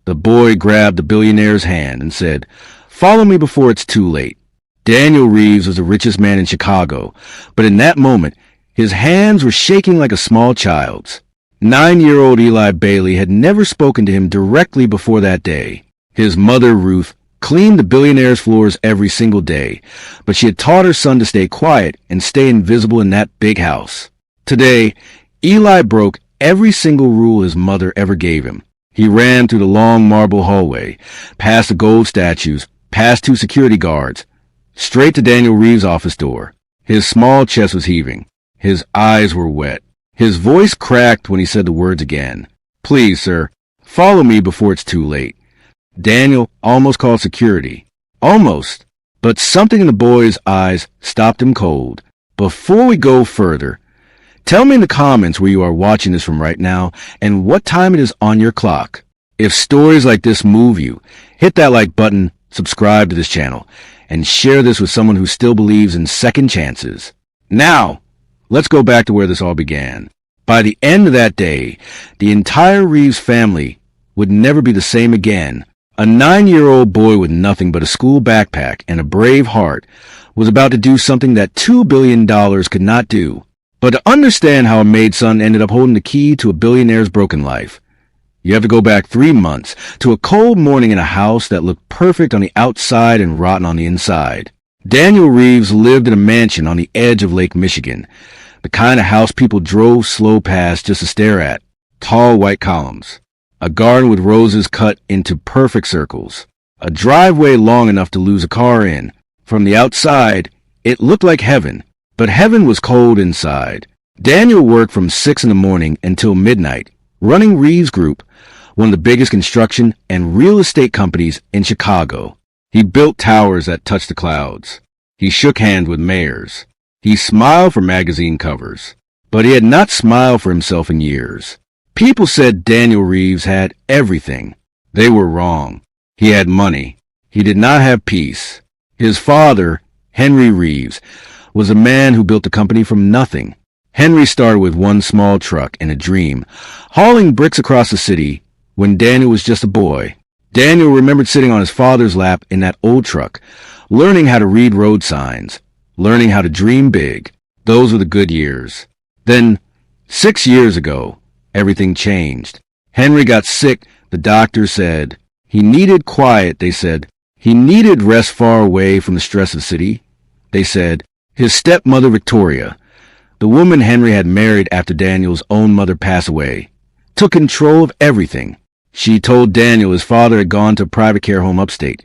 The boy grabbed the billionaire's hand and said, "Follow me before it's too late." Daniel Reeves was the richest man in Chicago, but in that moment, his hands were shaking like a small child's. 9-year-old Eli Bailey had never spoken to him directly before that day. His mother, Ruth, cleaned the billionaire's floors every single day, but she had taught her son to stay quiet and stay invisible in that big house. Today, Eli broke every single rule his mother ever gave him. He ran through the long marble hallway, past the gold statues, past 2 security guards, straight to Daniel Reeves' office door. His small chest was heaving. His eyes were wet. His voice cracked when he said the words again. "Please, sir, follow me before it's too late." Daniel almost called security. Almost. But something in the boy's eyes stopped him cold. Before we go further, tell me in the comments where you are watching this from right now and what time it is on your clock. If stories like this move you, hit that like button, subscribe to this channel, and share this with someone who still believes in second chances. Now, let's go back to where this all began. By the end of that day, the entire Reeves family would never be the same again. A 9-year-old boy with nothing but a school backpack and a brave heart was about to do something that $2 billion could not do. But to understand how a Maid son ended up holding the key to a billionaire's broken life, you have to go back 3 months to a cold morning in a house that looked perfect on the outside and rotten on the inside. Daniel Reeves lived in a mansion on the edge of Lake Michigan, the kind of house people drove slow past just to stare at. Tall white columns, a garden with roses cut into perfect circles, a driveway long enough to lose a car in. From the outside, it looked like heaven, but heaven was cold inside. Daniel worked from 6 in the morning until midnight, running Reeves Group, one of the biggest construction and real estate companies in Chicago. He built towers that touched the clouds. He shook hands with mayors. He smiled for magazine covers, but he had not smiled for himself in years. People said Daniel Reeves had everything. They were wrong. He had money. He did not have peace. His father, Henry Reeves, was a man who built a company from nothing. Henry started with one small truck and a dream, hauling bricks across the city when Daniel was just a boy. Daniel remembered sitting on his father's lap in that old truck, learning how to read road signs, learning how to dream big. Those were the good years. Then, 6 years ago, everything changed. Henry got sick. The doctor said he needed quiet. They said he needed rest far away from the stress of the city. They said his stepmother, Victoria, the woman Henry had married after Daniel's own mother passed away, took control of everything. She told Daniel his father had gone to a private care home upstate,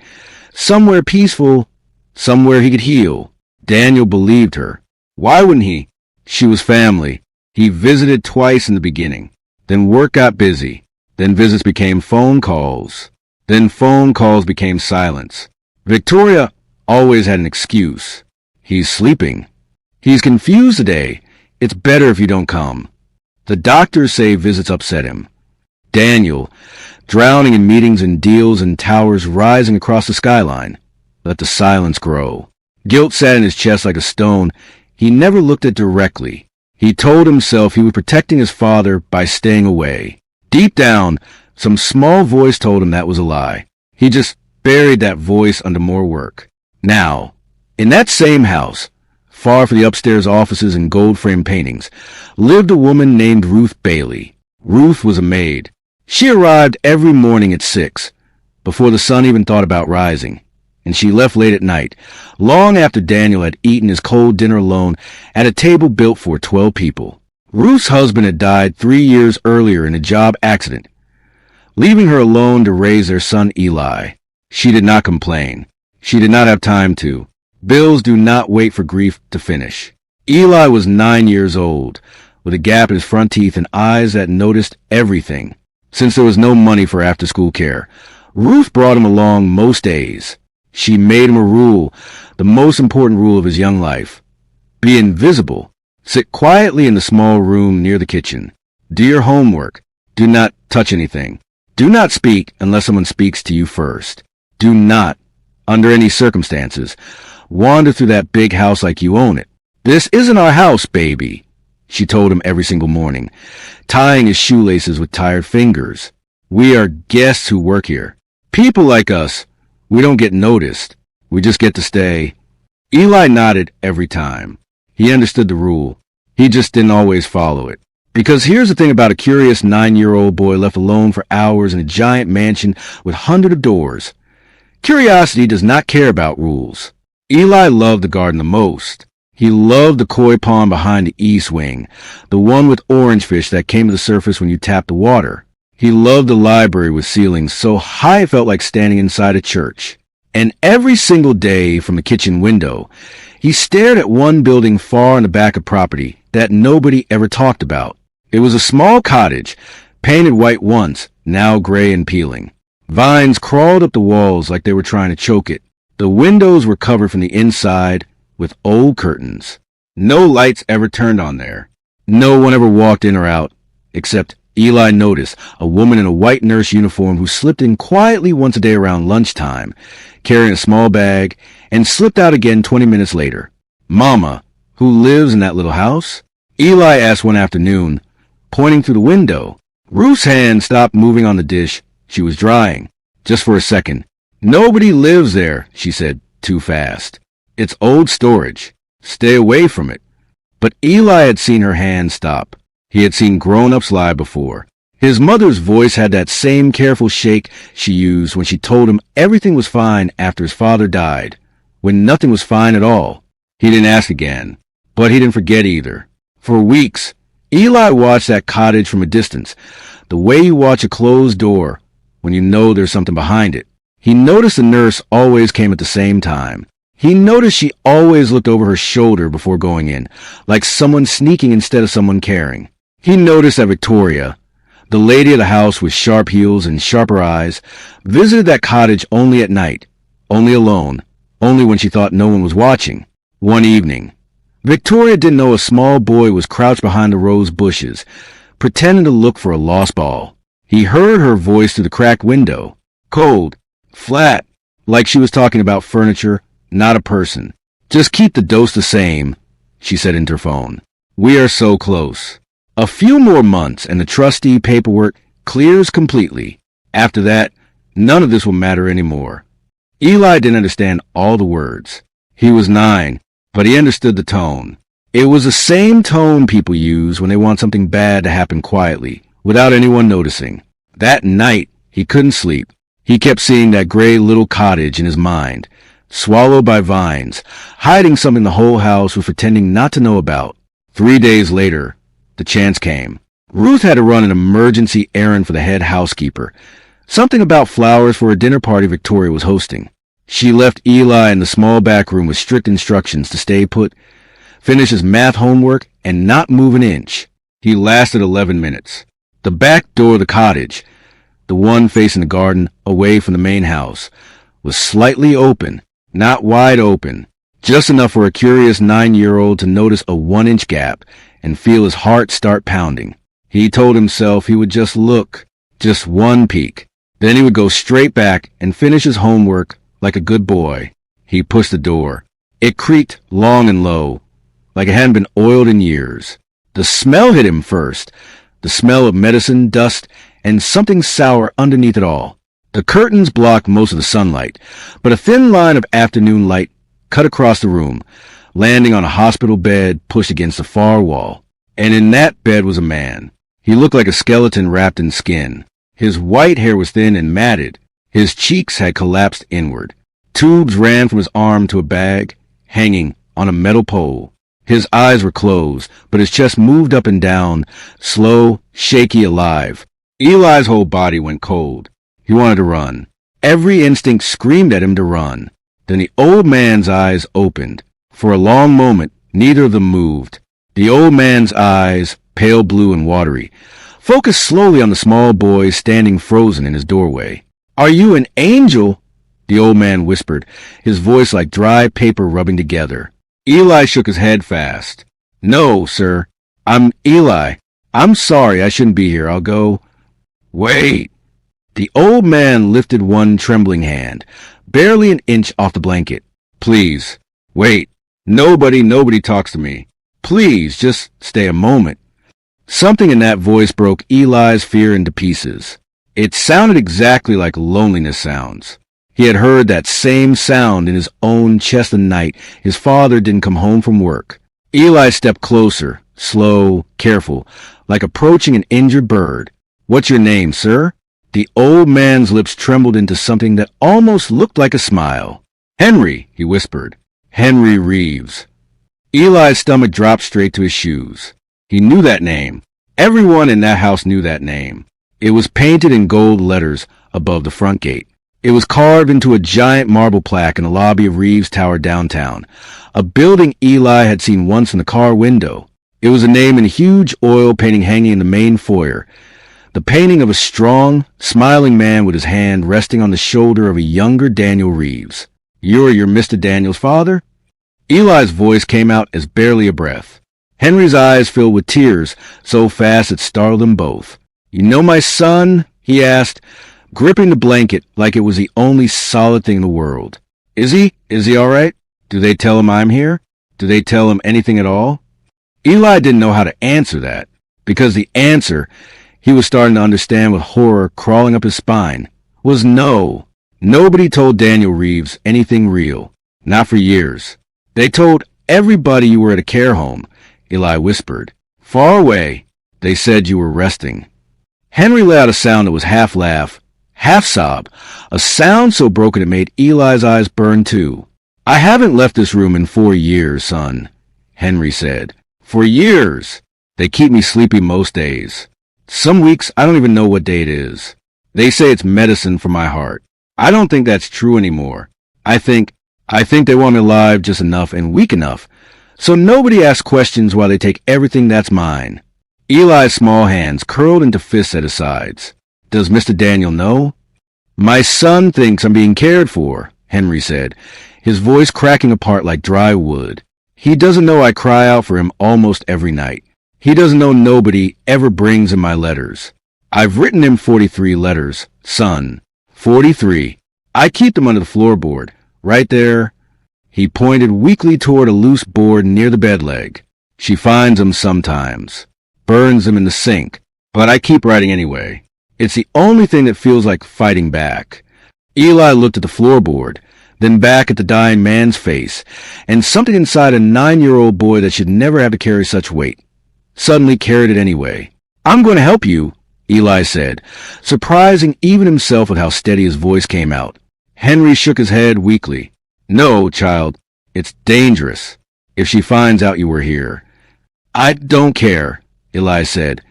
somewhere peaceful, somewhere he could heal. Daniel believed her. Why wouldn't he? She was family. He visited twice in the beginning. Then work got busy. Then visits became phone calls. Then phone calls became silence. Victoria always had an excuse. He's sleeping. He's confused today. It's better if you don't come. The doctors say visits upset him. Daniel, drowning in meetings and deals and towers rising across the skyline, let the silence grow. Guilt sat in his chest like a stone. He never looked it directly. He told himself he was protecting his father by staying away. Deep down, some small voice told him that was a lie. He just buried that voice under more work. Now, in that same house, far from the upstairs offices and gold-framed paintings, lived a woman named Ruth Bailey. Ruth was a maid. She arrived every morning at 6, before the sun even thought about rising, and she left late at night, long after Daniel had eaten his cold dinner alone at a table built for 12 people. Ruth's husband had died 3 years earlier in a job accident, leaving her alone to raise their son Eli. She did not complain. She did not have time to. Bills do not wait for grief to finish. Eli was 9 years old, with a gap in his front teeth and eyes that noticed everything. Since there was no money for after-school care, Ruth brought him along most days. She made him a rule, the most important rule of his young life. Be invisible. Sit quietly in the small room near the kitchen. Do your homework. Do not touch anything. Do not speak unless someone speaks to you first. Do not, under any circumstances, wander through that big house like you own it. This isn't our house, baby, she told him every single morning, tying his shoelaces with tired fingers. We are guests who work here. People like us, we don't get noticed. We just get to stay. Eli nodded every time. He understood the rule. He just didn't always follow it. Because here's the thing about a curious 9-year-old boy left alone for hours in a giant mansion with hundreds of doors. Curiosity does not care about rules. Eli loved the garden the most. He loved the koi pond behind the east wing, the one with orange fish that came to the surface when you tapped the water. He loved the library with ceilings so high it felt like standing inside a church. And every single day from the kitchen window, he stared at one building far in the back of property that nobody ever talked about. It was a small cottage, painted white once, now gray and peeling. Vines crawled up the walls like they were trying to choke it. The windows were covered from the inside with old curtains. No lights ever turned on there. No one ever walked in or out, except Eli noticed a woman in a white nurse uniform who slipped in quietly once a day around lunchtime, carrying a small bag, and slipped out again 20 minutes later. Mama, who lives in that little house? Eli asked one afternoon, pointing through the window. Ruth's hand stopped moving on the dish. She was drying. Just for a second. Nobody lives there, she said, too fast. It's old storage. Stay away from it. But Eli had seen her hand stop. He had seen grown-ups lie before. His mother's voice had that same careful shake she used when she told him everything was fine after his father died, when nothing was fine at all. He didn't ask again, but he didn't forget either. For weeks, Eli watched that cottage from a distance, the way you watch a closed door when you know there's something behind it. He noticed the nurse always came at the same time. He noticed she always looked over her shoulder before going in, like someone sneaking instead of someone caring. He noticed that Victoria, the lady of the house with sharp heels and sharper eyes, visited that cottage only at night, only alone, only when she thought no one was watching. One evening, Victoria didn't know a small boy was crouched behind the rose bushes, pretending to look for a lost ball. He heard her voice through the cracked window, cold, flat, like she was talking about furniture, not a person. Just keep the dose the same, she said into her phone. We are so close. A few more months and the trustee paperwork clears completely. After that, none of this will matter anymore. Eli didn't understand all the words. He was 9, but he understood the tone. It was the same tone people use when they want something bad to happen quietly, without anyone noticing. That night, he couldn't sleep. He kept seeing that gray little cottage in his mind, swallowed by vines, hiding something the whole house was pretending not to know about. 3 days later, the chance came. Ruth had to run an emergency errand for the head housekeeper, something about flowers for a dinner party Victoria was hosting. She left Eli in the small back room with strict instructions to stay put, finish his math homework, and not move an inch. He lasted 11 minutes. The back door of the cottage, the one facing the garden away from the main house, was slightly open, not wide open, just enough for a curious 9-year-old to notice a 1-inch gap and feel his heart start pounding. He told himself he would just look, just one peek. Then he would go straight back and finish his homework like a good boy. He pushed the door. It creaked long and low, like it hadn't been oiled in years. The smell hit him first, the smell of medicine, dust, and something sour underneath it all. The curtains blocked most of the sunlight, but a thin line of afternoon light cut across the room, landing on a hospital bed pushed against the far wall. And in that bed was a man. He looked like a skeleton wrapped in skin. His white hair was thin and matted. His cheeks had collapsed inward. Tubes ran from his arm to a bag, hanging on a metal pole. His eyes were closed, but his chest moved up and down, slow, shaky, alive. Eli's whole body went cold. He wanted to run. Every instinct screamed at him to run. Then the old man's eyes opened. For a long moment, neither of them moved. The old man's eyes, pale blue and watery, focused slowly on the small boy standing frozen in his doorway. Are you an angel? The old man whispered, his voice like dry paper rubbing together. Eli shook his head fast. No, sir. I'm Eli. I'm sorry, I shouldn't be here. I'll go. Wait. The old man lifted one trembling hand, barely an inch off the blanket. Please, wait. Nobody talks to me. Please, just stay a moment. Something in that voice broke Eli's fear into pieces. It sounded exactly like loneliness sounds. He had heard that same sound in his own chest the night his father didn't come home from work. Eli stepped closer, slow, careful, like approaching an injured bird. "What's your name, sir?" The old man's lips trembled into something that almost looked like a smile. "Henry," he whispered. "Henry Reeves." Eli's stomach dropped straight to his shoes. He knew that name. Everyone in that house knew that name. It was painted in gold letters above the front gate. It was carved into a giant marble plaque in the lobby of Reeves Tower downtown, a building Eli had seen once in the car window. It was a name in a huge oil painting hanging in the main foyer, the painting of a strong, smiling man with his hand resting on the shoulder of a younger Daniel Reeves. "You're your Mr. Daniel's father?" Eli's voice came out as barely a breath. Henry's eyes filled with tears, so fast it startled them both. "You know my son?" he asked, gripping the blanket like it was the only solid thing in the world. Is he all right? Do they tell him I'm here? Do they tell him anything at all?" Eli didn't know how to answer that, because the answer, he was starting to understand with horror crawling up his spine, was no. Nobody told Daniel Reeves anything real. Not for years. "They told everybody you were at a care home," Eli whispered. "Far away. They said you were resting." Henry let out a sound that was half laugh, half sob, a sound so broken it made Eli's eyes burn too. "I haven't left this room in 4 years, son," Henry said. "For years. They keep me sleepy most days. Some weeks I don't even know what day it is. They say it's medicine for my heart. I don't think that's true anymore. I think they want me alive just enough and weak enough, so nobody asks questions while they take everything that's mine." Eli's small hands curled into fists at his sides. "Does Mr. Daniel know?" "My son thinks I'm being cared for," Henry said, his voice cracking apart like dry wood. "He doesn't know I cry out for him almost every night. He doesn't know nobody ever brings him my letters. I've written him 43 letters, son. 43. I keep them under the floorboard, right there." He pointed weakly toward a loose board near the bed leg. "She finds them sometimes, burns them in the sink, but I keep writing anyway. It's the only thing that feels like fighting back." Eli looked at the floorboard, then back at the dying man's face, and something inside a 9-year-old boy that should never have to carry such weight suddenly carried it anyway. "I'm going to help you," Eli said, surprising even himself with how steady his voice came out. Henry shook his head weakly. "No, child, it's dangerous if she finds out you were here." "I don't care," Eli said,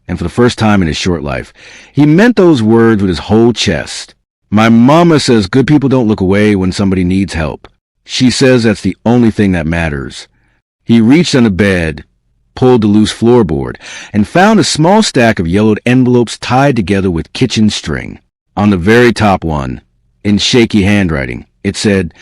and for the first time in his short life, he meant those words with his whole chest. "My mama says good people don't look away when somebody needs help. She says that's the only thing that matters." He reached on the bed, pulled the loose floorboard, and found a small stack of yellowed envelopes tied together with kitchen string. On the very top one, in shaky handwriting, it said,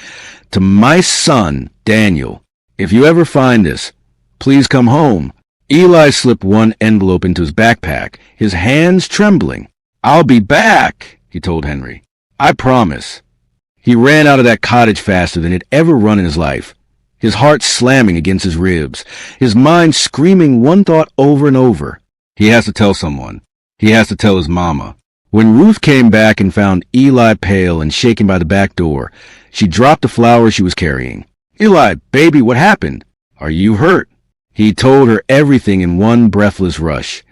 "To my son, Daniel, if you ever find this, please come home." Eli slipped one envelope into his backpack, his hands trembling. "I'll be back," he told Henry. "I promise." He ran out of that cottage faster than he'd ever run in his life, his heart slamming against his ribs, his mind screaming one thought over and over. He has to tell someone. He has to tell his mama. When Ruth came back and found Eli pale and shaken by the back door, she dropped the flowers she was carrying. "Eli, baby, what happened? Are you hurt?" He told her everything in one breathless rush,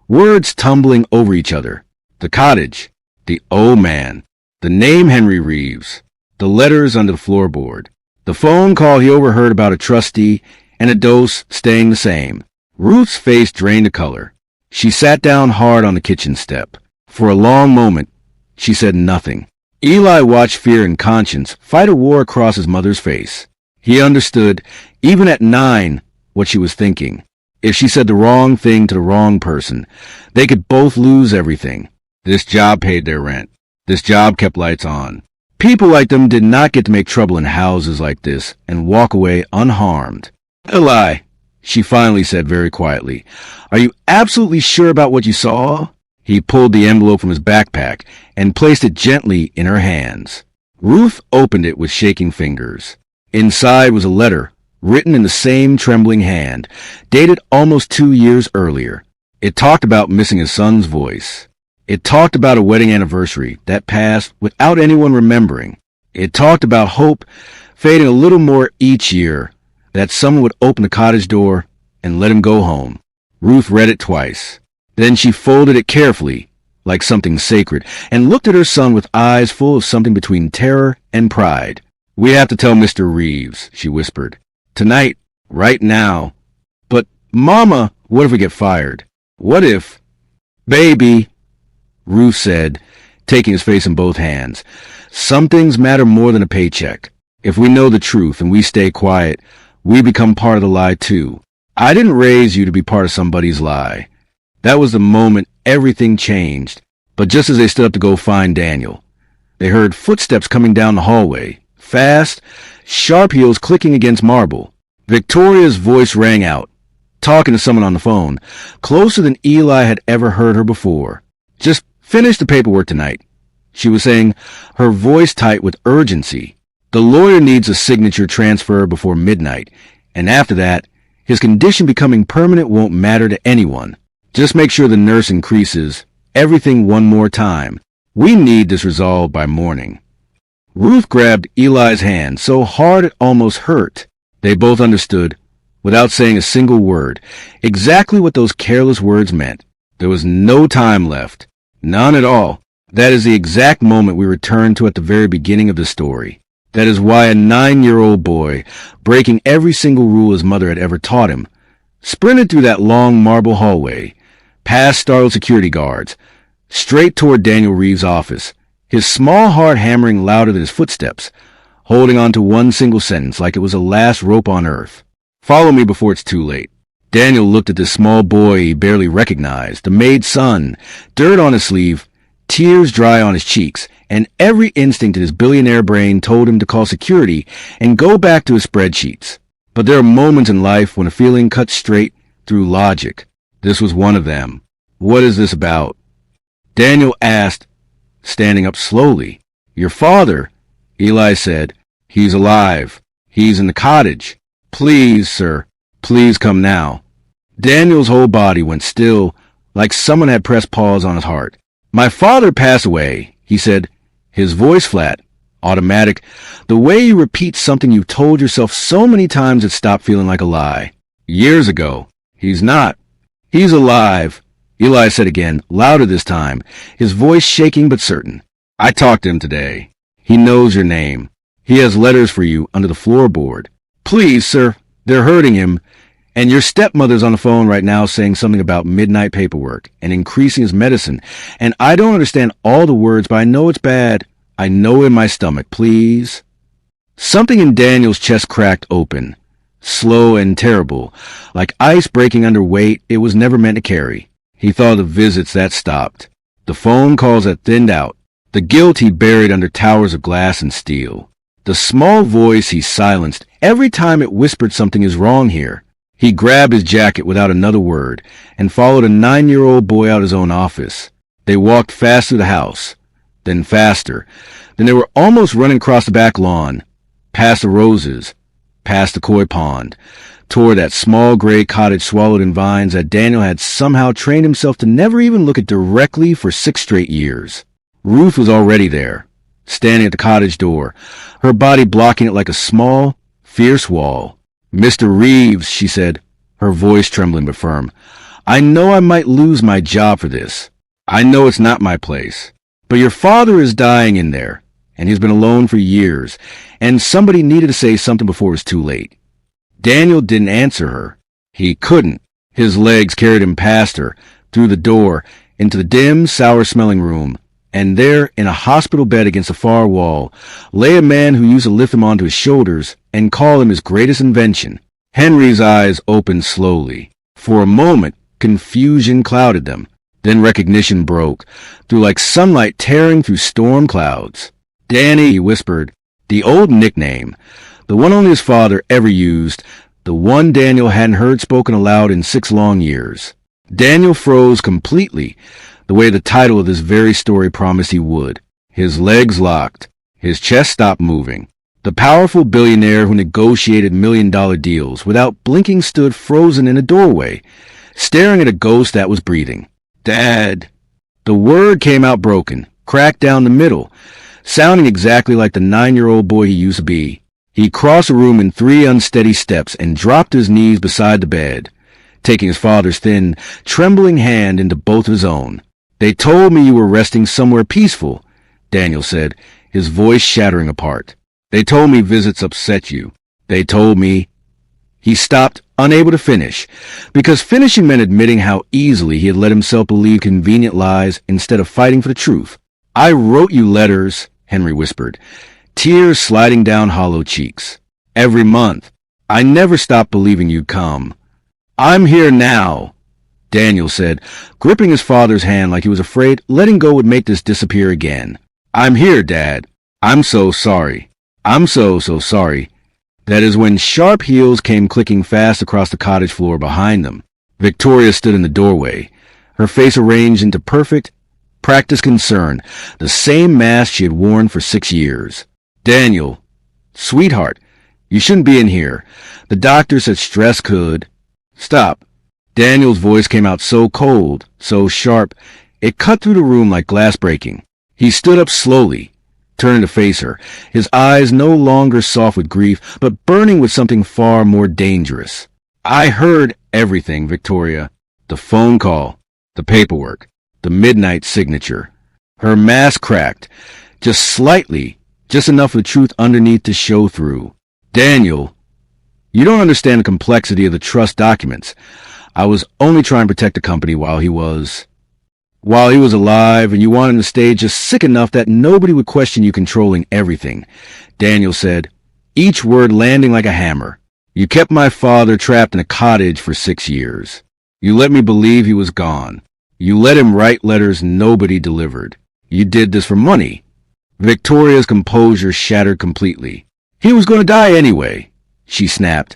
words tumbling over each other. The cottage, the old man, the name Henry Reeves, the letters under the floorboard, the phone call he overheard about a trustee, and a dose staying the same. Ruth's face drained the color. She sat down hard on the kitchen step. For a long moment, she said nothing. Eli watched fear and conscience fight a war across his mother's face. He understood, even at 9, what she was thinking. If she said the wrong thing to the wrong person, they could both lose everything. This job paid their rent. This job kept lights on. People like them did not get to make trouble in houses like this and walk away unharmed. "Eli," she finally said very quietly, "are you absolutely sure about what you saw?" He pulled the envelope from his backpack and placed it gently in her hands. Ruth opened it with shaking fingers. Inside was a letter, written in the same trembling hand, dated almost 2 years earlier. It talked about missing his son's voice. It talked about a wedding anniversary that passed without anyone remembering. It talked about hope fading a little more each year, that someone would open the cottage door and let him go home. Ruth read it twice. Then she folded it carefully, like something sacred, and looked at her son with eyes full of something between terror and pride. "We have to tell Mr. Reeves," she whispered. "Tonight, right now." "But, Mama, what if we get fired? What if—" "Baby," Ruth said, taking his face in both hands, "some things matter more than a paycheck. If we know the truth and we stay quiet, we become part of the lie too. I didn't raise you to be part of somebody's lie." That was the moment everything changed. But just as they stood up to go find Daniel, they heard footsteps coming down the hallway, fast, sharp heels clicking against marble. Victoria's voice rang out, talking to someone on the phone, closer than Eli had ever heard her before. "Just finish the paperwork tonight," she was saying, her voice tight with urgency. "The lawyer needs a signature transfer before midnight, and after that, his condition becoming permanent won't matter to anyone. Just make sure the nurse increases everything one more time. We need this resolved by morning." Ruth grabbed Eli's hand so hard it almost hurt. They both understood, without saying a single word, exactly what those careless words meant. There was no time left. None at all. That is the exact moment we returned to at the very beginning of the story. That is why a 9-year-old boy, breaking every single rule his mother had ever taught him, sprinted through that long marble hallway, past startled security guards, straight toward Daniel Reeves' office, his small heart hammering louder than his footsteps, holding on to one single sentence like it was the last rope on earth. "Follow me before it's too late." Daniel looked at this small boy he barely recognized, the maid's son, dirt on his sleeve, tears dry on his cheeks, and every instinct in his billionaire brain told him to call security and go back to his spreadsheets. But there are moments in life when a feeling cuts straight through logic. This was one of them. "What is this about?" Daniel asked, standing up slowly. "Your father," Eli said. "He's alive. He's in the cottage. Please, sir, please come now." Daniel's whole body went still, like someone had pressed pause on his heart. "My father passed away," he said, his voice flat, automatic, the way you repeat something you've told yourself so many times it stopped feeling like a lie. "Years ago." "He's not." "He's alive," Eli said again, louder this time, his voice shaking but certain. "I talked to him today. He knows your name. He has letters for you under the floorboard. Please, sir, they're hurting him. And your stepmother's on the phone right now saying something about midnight paperwork and increasing his medicine. And I don't understand all the words, but I know it's bad. I know in my stomach, please." Something in Daniel's chest cracked open, slow and terrible, like ice breaking under weight it was never meant to carry. He thought of the visits that stopped, the phone calls that thinned out, the guilt he buried under towers of glass and steel, the small voice he silenced every time it whispered something is wrong here. He grabbed his jacket without another word and followed a 9-year-old boy out of his own office. They walked fast through the house, then faster. Then they were almost running across the back lawn, past the roses, past the koi pond, toward that small gray cottage swallowed in vines that Daniel had somehow trained himself to never even look at directly for 6 straight years. Ruth was already there, standing at the cottage door, her body blocking it like a small, fierce wall. "Mr. Reeves," she said, her voice trembling but firm, "I know I might lose my job for this. I know it's not my place. But your father is dying in there, and he's been alone for years, and somebody needed to say something before it was too late." Daniel didn't answer her. He couldn't. His legs carried him past her, through the door, into the dim, sour-smelling room. And there, in a hospital bed against a far wall, lay a man who used to lift him onto his shoulders and call him his greatest invention. Henry's eyes opened slowly. For a moment, confusion clouded them. Then recognition broke, through like sunlight tearing through storm clouds. "Danny," he whispered, the old nickname, the one only his father ever used, the one Daniel hadn't heard spoken aloud in 6 long years. Daniel froze completely, the way the title of this very story promised he would. His legs locked. His chest stopped moving. The powerful billionaire who negotiated million-dollar deals without blinking stood frozen in a doorway, staring at a ghost that was breathing. "Dad!" The word came out broken, cracked down the middle, sounding exactly like the 9-year-old boy he used to be. He crossed the room in 3 unsteady steps and dropped to his knees beside the bed, taking his father's thin, trembling hand into both of his own. "They told me you were resting somewhere peaceful," Daniel said, his voice shattering apart. "They told me visits upset you. They told me—" He stopped, unable to finish, because finishing meant admitting how easily he had let himself believe convenient lies instead of fighting for the truth. "I wrote you letters," Henry whispered, tears sliding down hollow cheeks. "Every month. I never stopped believing you'd come." "I'm here now," Daniel said, gripping his father's hand like he was afraid letting go would make this disappear again. "I'm here, Dad. I'm so sorry. I'm so sorry." That is when sharp heels came clicking fast across the cottage floor behind them. Victoria stood in the doorway, her face arranged into perfect, practiced concern, the same mask she had worn for 6 years. "Daniel, sweetheart, you shouldn't be in here. The doctor said stress could—" "Stop." Daniel's voice came out so cold, so sharp, it cut through the room like glass breaking. He stood up slowly, turning to face her, his eyes no longer soft with grief, but burning with something far more dangerous. "I heard everything, Victoria. The phone call, the paperwork, the midnight signature." Her mask cracked, just slightly, just enough of the truth underneath to show through. "Daniel, you don't understand the complexity of the trust documents. I was only trying to protect the company while he was alive, and you wanted him to stay just sick enough that nobody would question you controlling everything," Daniel said, each word landing like a hammer. "You kept my father trapped in a cottage for 6 years. You let me believe he was gone. You let him write letters nobody delivered. You did this for money." Victoria's composure shattered completely. "He was going to die anyway," she snapped,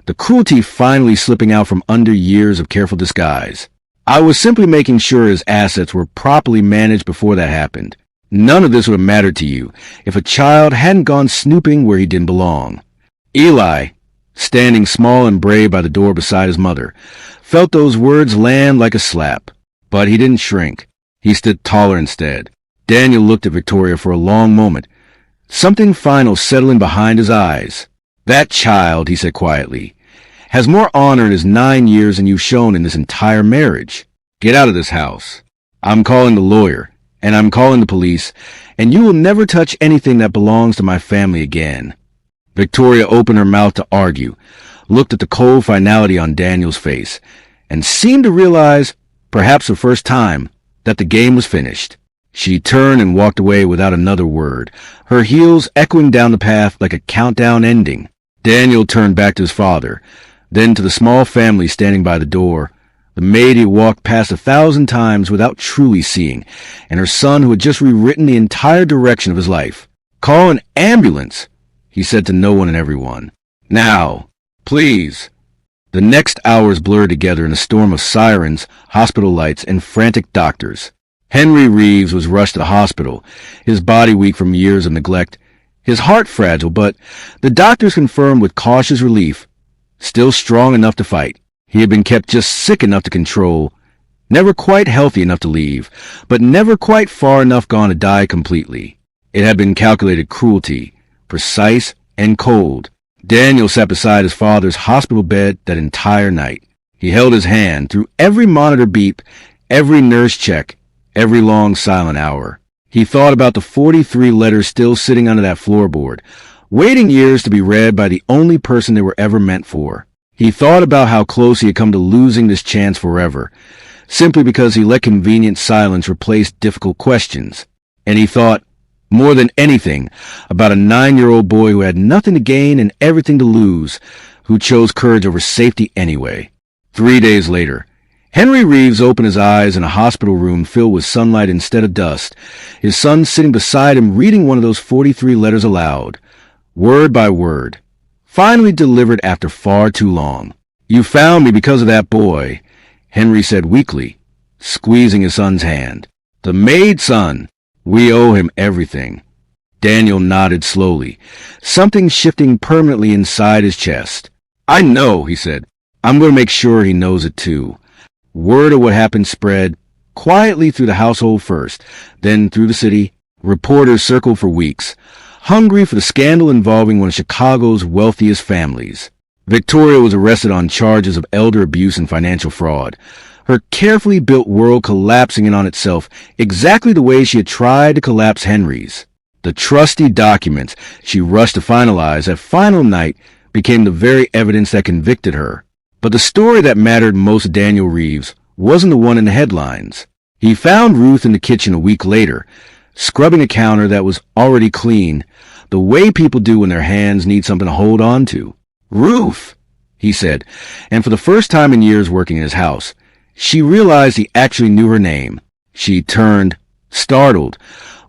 the cruelty finally slipping out from under years of careful disguise. "I was simply making sure his assets were properly managed before that happened. None of this would have mattered to you if a child hadn't gone snooping where he didn't belong." Eli, standing small and brave by the door beside his mother, felt those words land like a slap. But he didn't shrink. He stood taller instead. Daniel looked at Victoria for a long moment, something final settling behind his eyes. "That child," he said quietly, "has more honor in his 9 years than you've shown in this entire marriage. Get out of this house. I'm calling the lawyer, and I'm calling the police, and you will never touch anything that belongs to my family again." Victoria opened her mouth to argue, looked at the cold finality on Daniel's face, and seemed to realize, perhaps for the first time, that the game was finished. She turned and walked away without another word, her heels echoing down the path like a countdown ending. Daniel turned back to his father, then to the small family standing by the door, the maid he walked past 1,000 times without truly seeing, and her son who had just rewritten the entire direction of his life. "Call an ambulance," he said to no one and everyone. "Now, please." The next hours blurred together in a storm of sirens, hospital lights, and frantic doctors. Henry Reeves was rushed to the hospital, his body weak from years of neglect, his heart fragile, but the doctors confirmed with cautious relief, still strong enough to fight. He had been kept just sick enough to control, never quite healthy enough to leave, but never quite far enough gone to die completely. It had been calculated cruelty, precise and cold. Daniel sat beside his father's hospital bed that entire night. He held his hand through every monitor beep, every nurse check, every long silent hour. He thought about the 43 letters still sitting under that floorboard, waiting years to be read by the only person they were ever meant for. He thought about how close he had come to losing this chance forever, simply because he let convenient silence replace difficult questions. And he thought, more than anything, about a 9-year-old boy who had nothing to gain and everything to lose, who chose courage over safety anyway. 3 days later, Henry Reeves opened his eyes in a hospital room filled with sunlight instead of dust, his son sitting beside him reading one of those 43 letters aloud, word by word, finally delivered after far too long. "You found me because of that boy," Henry said weakly, squeezing his son's hand. "The Maid son. We owe him everything." Daniel nodded slowly, something shifting permanently inside his chest. "I know," he said. "I'm going to make sure he knows it too." Word of what happened spread quietly through the household first, then through the city. Reporters circled for weeks, hungry for the scandal involving one of Chicago's wealthiest families. Victoria was arrested on charges of elder abuse and financial fraud, her carefully built world collapsing in on itself exactly the way she had tried to collapse Henry's. The trusty documents she rushed to finalize that final night became the very evidence that convicted her. But the story that mattered most to Daniel Reeves wasn't the one in the headlines. He found Ruth in the kitchen a week later, scrubbing a counter that was already clean, the way people do when their hands need something to hold on to. "Ruth," he said, and for the first time in years working in his house, she realized he actually knew her name. She turned, startled,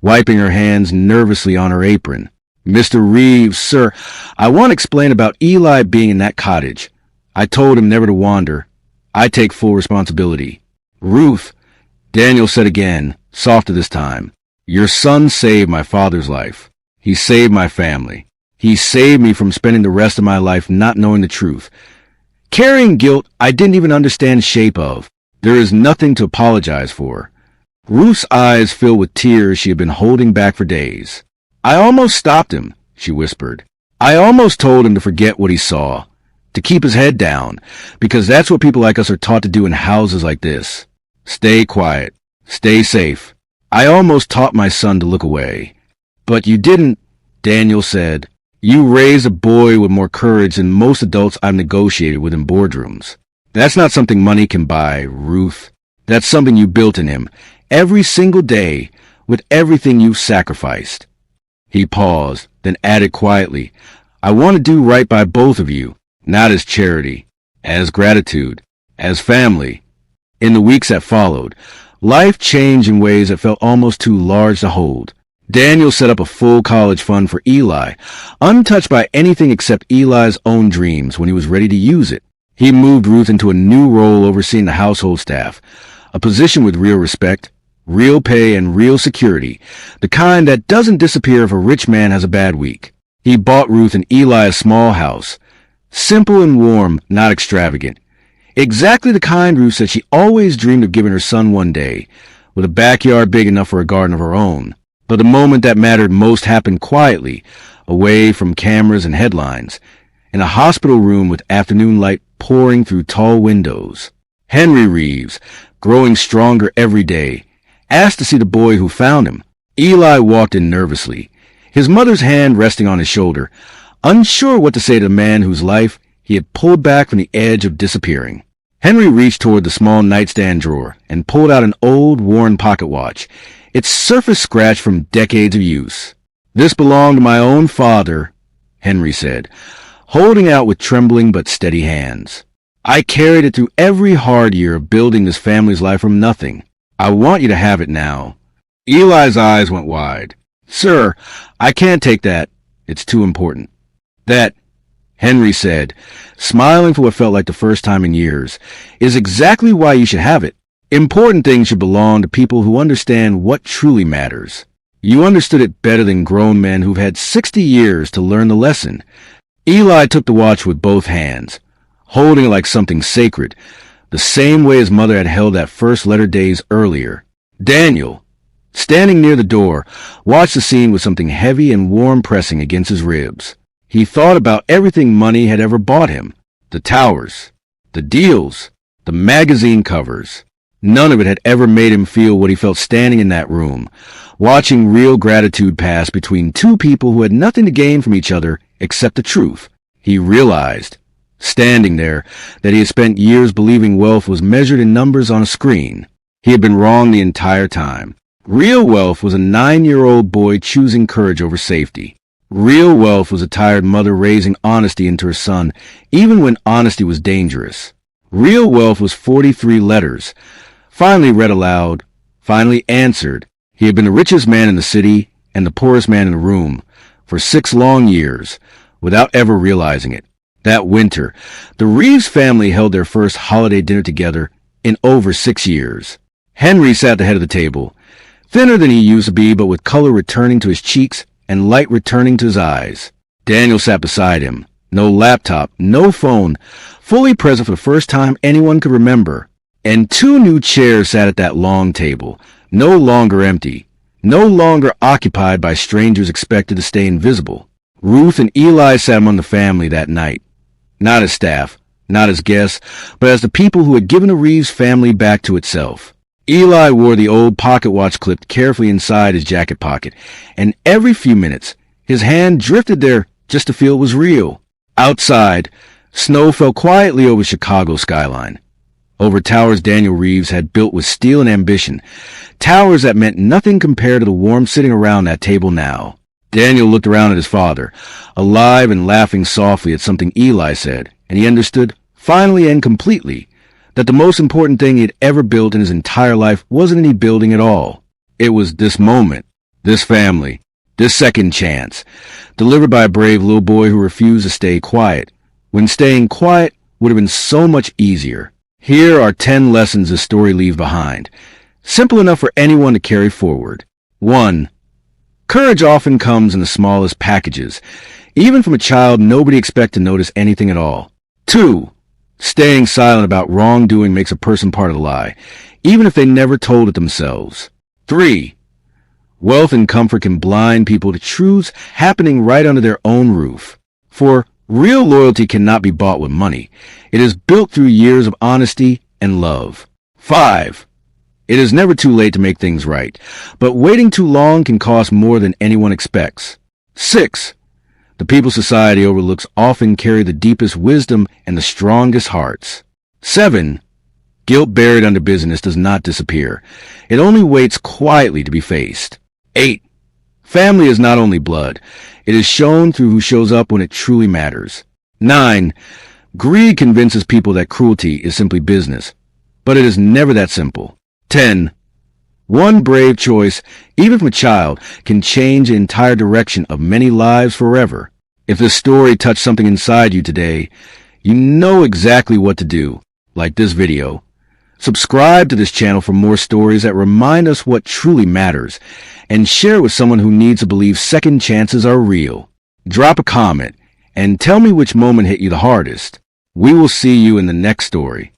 wiping her hands nervously on her apron. "Mr. Reeves, sir, I want to explain about Eli being in that cottage. I told him never to wander. I take full responsibility." "Ruth," Daniel said again, softer this time, "your son saved my father's life. He saved my family. He saved me from spending the rest of my life not knowing the truth, carrying guilt I didn't even understand the shape of. There is nothing to apologize for." Ruth's eyes filled with tears she had been holding back for days. "I almost stopped him," she whispered. "I almost told him to forget what he saw, to keep his head down, because that's what people like us are taught to do in houses like this. Stay quiet. Stay safe. I almost taught my son to look away." "But you didn't," Daniel said. "You raised a boy with more courage than most adults I've negotiated with in boardrooms. That's not something money can buy, Ruth. That's something you built in him, every single day, with everything you've sacrificed." He paused, then added quietly, "I want to do right by both of you, not as charity, as gratitude, as family." In the weeks that followed, life changed in ways that felt almost too large to hold. Daniel set up a full college fund for Eli, untouched by anything except Eli's own dreams when he was ready to use it. He moved Ruth into a new role overseeing the household staff, a position with real respect, real pay, and real security, the kind that doesn't disappear if a rich man has a bad week. He bought Ruth and Eli a small house, simple and warm, not extravagant. Exactly the kind Ruth said she always dreamed of giving her son one day, with a backyard big enough for a garden of her own. But the moment that mattered most happened quietly, away from cameras and headlines, in a hospital room with afternoon light pouring through tall windows. Henry Reeves, growing stronger every day, asked to see the boy who found him. Eli walked in nervously, his mother's hand resting on his shoulder, unsure what to say to the man whose life he had pulled back from the edge of disappearing. Henry reached toward the small nightstand drawer and pulled out an old, worn pocket watch, its surface scratched from decades of use. "This belonged to my own father," Henry said, holding out with trembling but steady hands. "I carried it through every hard year of building this family's life from nothing. I want you to have it now." Eli's eyes went wide. "Sir, I can't take that. It's too important." "That," Henry said, smiling for what felt like the first time in years, "is exactly why you should have it. Important things should belong to people who understand what truly matters. You understood it better than grown men who've had 60 years to learn the lesson." Eli took the watch with both hands, holding it like something sacred, the same way his mother had held that first letter days earlier. Daniel, standing near the door, watched the scene with something heavy and warm pressing against his ribs. He thought about everything money had ever bought him, the towers, the deals, the magazine covers. None of it had ever made him feel what he felt standing in that room, watching real gratitude pass between two people who had nothing to gain from each other except the truth. He realized, standing there, that he had spent years believing wealth was measured in numbers on a screen. He had been wrong the entire time. Real wealth was a 9-year-old boy choosing courage over safety. Real wealth was a tired mother raising honesty into her son, even when honesty was dangerous. Real wealth was 43 letters, finally read aloud, finally answered. He had been the richest man in the city and the poorest man in the room for 6 long years, without ever realizing it. That winter, the Reeves family held their first holiday dinner together in over 6 years. Henry sat at the head of the table, thinner than he used to be, but with color returning to his cheeks and light returning to his eyes. Daniel sat beside him. No laptop, no phone, fully present for the first time anyone could remember. And two new chairs sat at that long table, no longer empty, no longer occupied by strangers expected to stay invisible. Ruth and Eli sat among the family that night, not as staff, not as guests, but as the people who had given the Reeves family back to itself. Eli wore the old pocket watch clipped carefully inside his jacket pocket, and every few minutes, his hand drifted there just to feel it was real. Outside, snow fell quietly over Chicago's skyline, over towers Daniel Reeves had built with steel and ambition, towers that meant nothing compared to the warmth sitting around that table now. Daniel looked around at his father, alive and laughing softly at something Eli said, and he understood, finally and completely, that the most important thing he had ever built in his entire life wasn't any building at all. It was this moment, this family, this second chance, delivered by a brave little boy who refused to stay quiet, when staying quiet would have been so much easier. Here are 10 lessons this story leaves behind, simple enough for anyone to carry forward. 1. Courage often comes in the smallest packages. Even from a child, nobody expects to notice anything at all. 2. Staying silent about wrongdoing makes a person part of the lie, even if they never told it themselves. 3. Wealth and comfort can blind people to truths happening right under their own roof. 4. Real loyalty cannot be bought with money. It is built through years of honesty and love. 5. It is never too late to make things right, but waiting too long can cost more than anyone expects. 6. The people society overlooks often carry the deepest wisdom and the strongest hearts. 7. Guilt buried under business does not disappear. It only waits quietly to be faced. 8. Family is not only blood. It is shown through who shows up when it truly matters. 9. Greed convinces people that cruelty is simply business, but it is never that simple. 10. One brave choice, even from a child, can change the entire direction of many lives forever. If this story touched something inside you today, you know exactly what to do. Like this video. Subscribe to this channel for more stories that remind us what truly matters, and share with someone who needs to believe second chances are real. Drop a comment and tell me which moment hit you the hardest. We will see you in the next story.